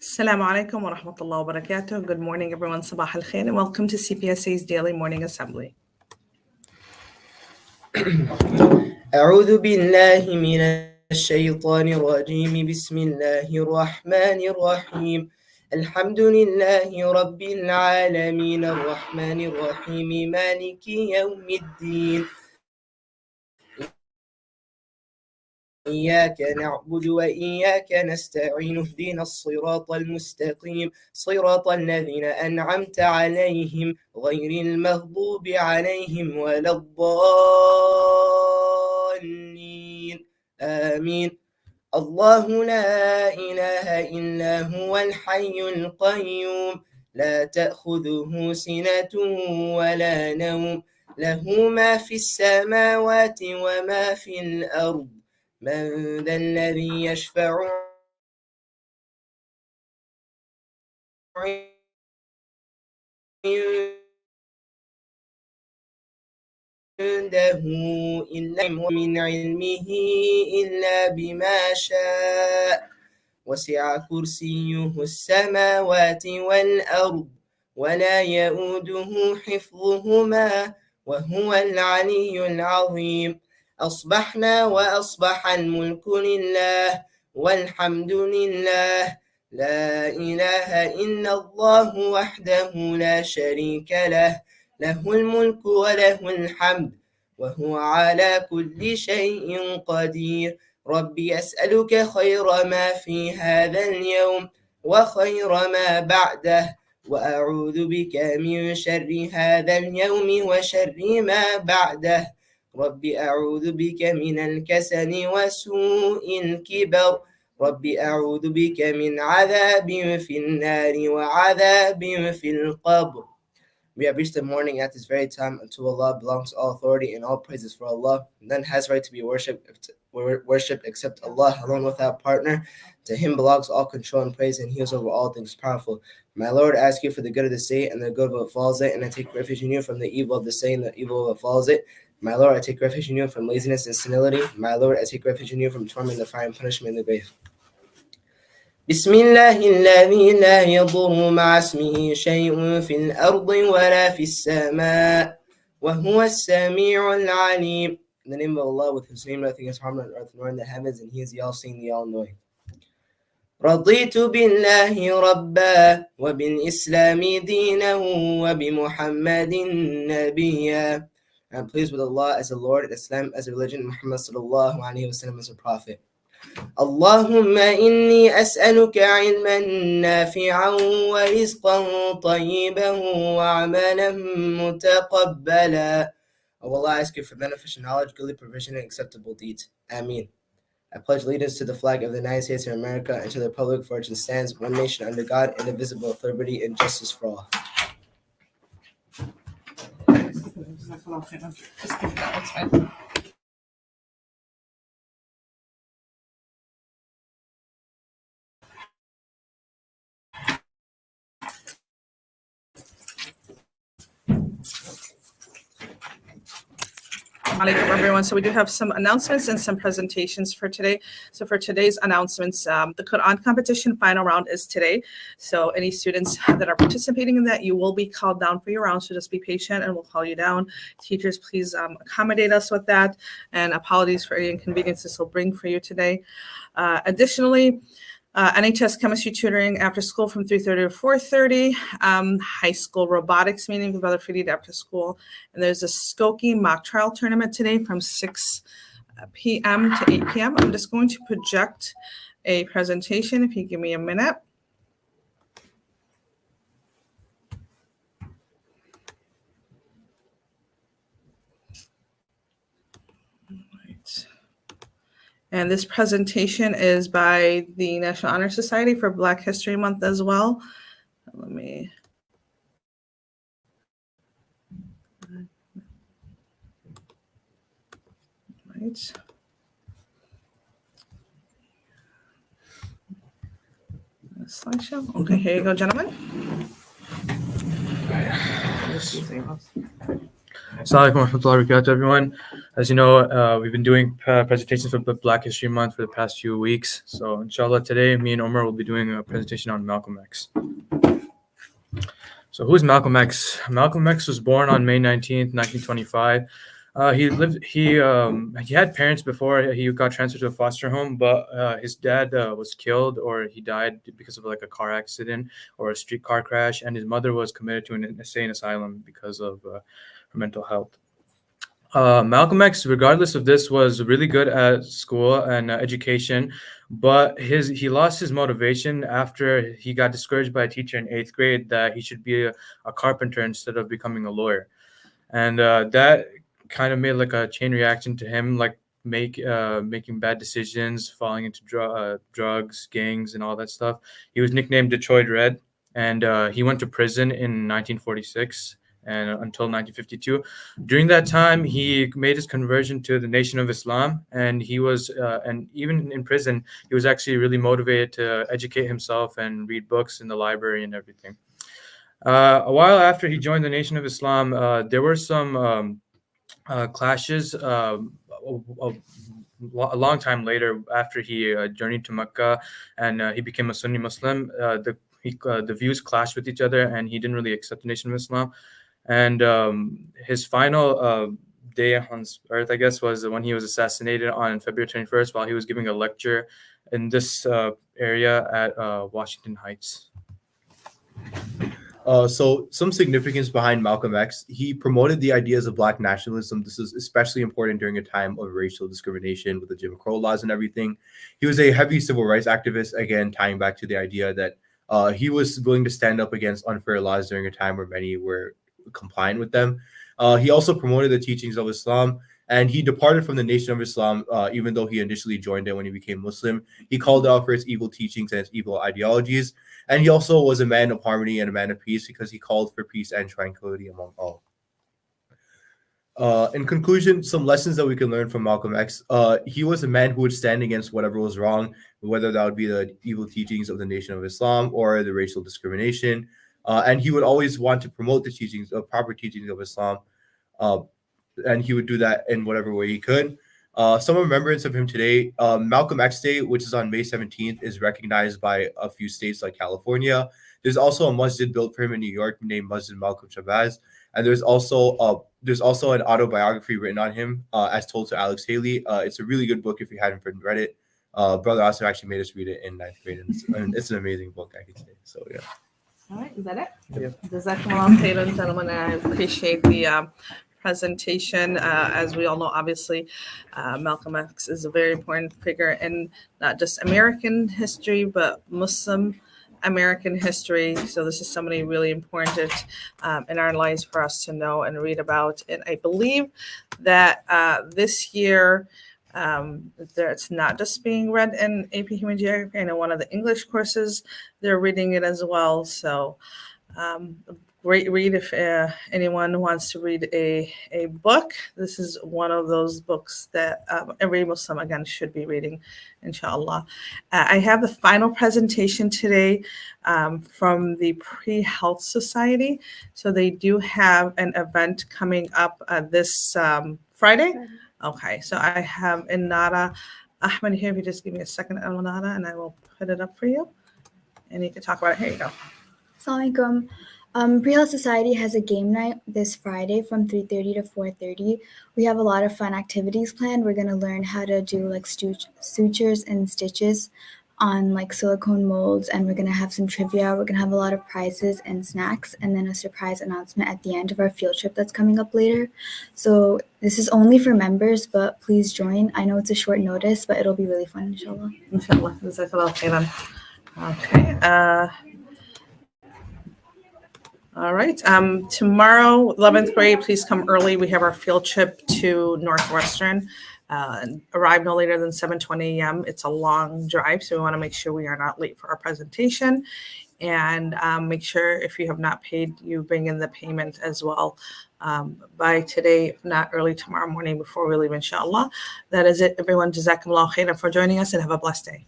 Assalamu alaikum wa rahmatullahi wa barakatuh. Good morning, everyone. Sabah al khair, and welcome to Cpsa's Daily Morning Assembly. أعوذ بالله من الشيطان الرجيم بسم الله الرحمن الرحيم الحمد لله رب العالمين الرحمن الرحيم مالك يوم الدين إياك نعبد وإياك نستعين اهدنا الصراط المستقيم صراط الذين أنعمت عليهم غير المغضوب عليهم ولا الضالين آمين الله لا إله إلا هو الحي القيوم لا تأخذه سنة ولا نوم له ما في السماوات وما في الأرض من ذا الذي يشفع عنده إلا من علمه إلا بما شاء وسع كرسيه السماوات والأرض ولا يؤوده حفظهما وهو العلي العظيم أصبحنا وأصبح الملك لله والحمد لله لا إله إلا الله وحده لا شريك له له الملك وله الحمد وهو على كل شيء قدير ربي أسألك خير ما في هذا اليوم وخير ما بعده وأعوذ بك من شر هذا اليوم وشر ما بعده ربي أعوذ بك من الكسل وسوء الكبر ربي أعوذ بك من عذاب في النار وعذاب في القبر. We have reached the morning at this very time, and to Allah belongs all authority and all praises for Allah. None has right to be worshipped except Allah alone without partner. To Him belongs all control and praise, and He is over all things powerful. My Lord, I ask You for the good of the state and the good of what follows it, and I take refuge in You from the evil of the state and the evil of what follows it. My Lord, I take refuge in You from laziness and senility. My Lord, I take refuge in You from torment, the fire, and punishment in the grave. بسم الله الذي لا يضر مع اسمه شيء في الأرض ولا في السماء وهو السميع العليم. In the name of Allah, with His name nothing is harmed on earth nor in the heavens, and He is the all-seeing, the all-knowing. رضيت بالله ربا وبالإسلام دينا وبمحمد نبيا. I'm pleased with Allah as a Lord, and Islam as a religion, and Muhammad sallallahu alayhi wa sallam as a prophet. اللهم إني أسألك علما نافعا ورزقا طيبا وعملا متقبلا. Oh Allah, I ask You for beneficial knowledge, goodly provision, and acceptable deeds. Ameen. I pledge allegiance to the flag of the United States of America and to the republic for which it stands, one nation under God, indivisible, with liberty and justice for all. Alaikum, everyone. So we do have some announcements and some presentations for today. So for today's announcements, the Quran competition final round is today. So any students that are participating in that, you will be called down for your round. So just be patient and we'll call you down. Teachers, please accommodate us with that. And apologies for any inconveniences we'll bring for you today. Additionally, NHS chemistry tutoring after school from 3:30 to 4:30. High school robotics meeting with Brother Fidid after school. And there's a Skokie mock trial tournament today from 6 p.m. to 8 p.m. I'm just going to project a presentation if you give me a minute. And this presentation is by the National Honor Society for Black History Month as well. Let me. Right. Slideshow. Okay, here you go, gentlemen. Assalamu alaikum wa rahmatullahi wa barakatuh, everyone. As you know, we've been doing presentations for Black History Month for the past few weeks. So inshallah, today me and Omar will be doing a presentation on Malcolm X. So who is Malcolm X? Malcolm X was born on May 19th, 1925. He had parents before he got transferred to a foster home, but his dad was killed or he died because of like a car accident or a street car crash, and his mother was committed to an insane asylum because of her mental health. Malcolm X, regardless of this, was really good at school and education, but he lost his motivation after he got discouraged by a teacher in 8th grade that he should be a carpenter instead of becoming a lawyer, and that kind of made like a chain reaction to him, like making bad decisions, falling into drugs, gangs, and all that stuff. He was nicknamed Detroit Red, and he went to prison in 1946 and until 1952. During that time, he made his conversion to the Nation of Islam, and he was, and even in prison, he was actually really motivated to educate himself and read books in the library and everything. A while after he joined the Nation of Islam, there were some clashes. A long time later, after he journeyed to Mecca and he became a Sunni Muslim, the views clashed with each other, and he didn't really accept the Nation of Islam. And his final day on earth, I guess, was when he was assassinated on February 21st while he was giving a lecture in this area at Washington Heights. So some significance behind Malcolm X. He promoted the ideas of Black nationalism. This is especially important during a time of racial discrimination with the Jim Crow laws and everything. He was a heavy civil rights activist, again, tying back to the idea that he was willing to stand up against unfair laws during a time where many were compliant with them. He also promoted the teachings of Islam, and he departed from the Nation of Islam, even though he initially joined it when he became Muslim. He called out for its evil teachings and its evil ideologies. And he also was a man of harmony and a man of peace because he called for peace and tranquility among all. In conclusion, some lessons that we can learn from Malcolm X. He was a man who would stand against whatever was wrong, whether that would be the evil teachings of the Nation of Islam or the racial discrimination. And he would always want to promote the teachings, proper teachings of Islam. And he would do that in whatever way he could. Some remembrance of him today, Malcolm X Day, which is on May 17th, is recognized by a few states like California. There's also a masjid built for him in New York named Masjid Malcolm Shabazz. And there's also an autobiography written on him, as told to Alex Haley. It's a really good book if you hadn't read it. Brother Asif actually made us read it in 9th grade, and it's an amazing book, I could say. So, yeah. All right, is that it? Yeah. Jazakumullah khairan, gentlemen. I appreciate the presentation. As we all know, obviously, Malcolm X is a very important figure in not just American history, but Muslim American history. So this is somebody really important in our lives for us to know and read about. And I believe that this year, it's not just being read in AP Human Geography. I know one of the English courses, they're reading it as well. So great read if anyone wants to read a book. This is one of those books that every Muslim, again, should be reading, inshallah. I have the final presentation today from the Pre-Health Society. So they do have an event coming up this Friday. Okay, so I have Inara Ahmed here. If you just give me a second, Inara, and I will put it up for you. And you can talk about it. Here you go. Assalamu alaikum. Pre-Health Society has a game night this Friday from 3:30 to 4:30. We have a lot of fun activities planned. We're going to learn how to do like sutures and stitches on like silicone molds, and we're going to have some trivia. We're going to have a lot of prizes and snacks, and then a surprise announcement at the end of our field trip that's coming up later. So this is only for members, but please join. I know it's a short notice, but it'll be really fun, inshallah. Inshallah. Jazakallah khairan. Okay. All right. Tomorrow, 11th grade, please come early. We have our field trip to Northwestern. Arrive no later than 7:20 a.m. It's a long drive, so we want to make sure we are not late for our presentation. And make sure if you have not paid, you bring in the payment as well by today, if not early tomorrow morning before we leave, inshallah. That is it, everyone. Jazakumullah khairan for joining us, and have a blessed day.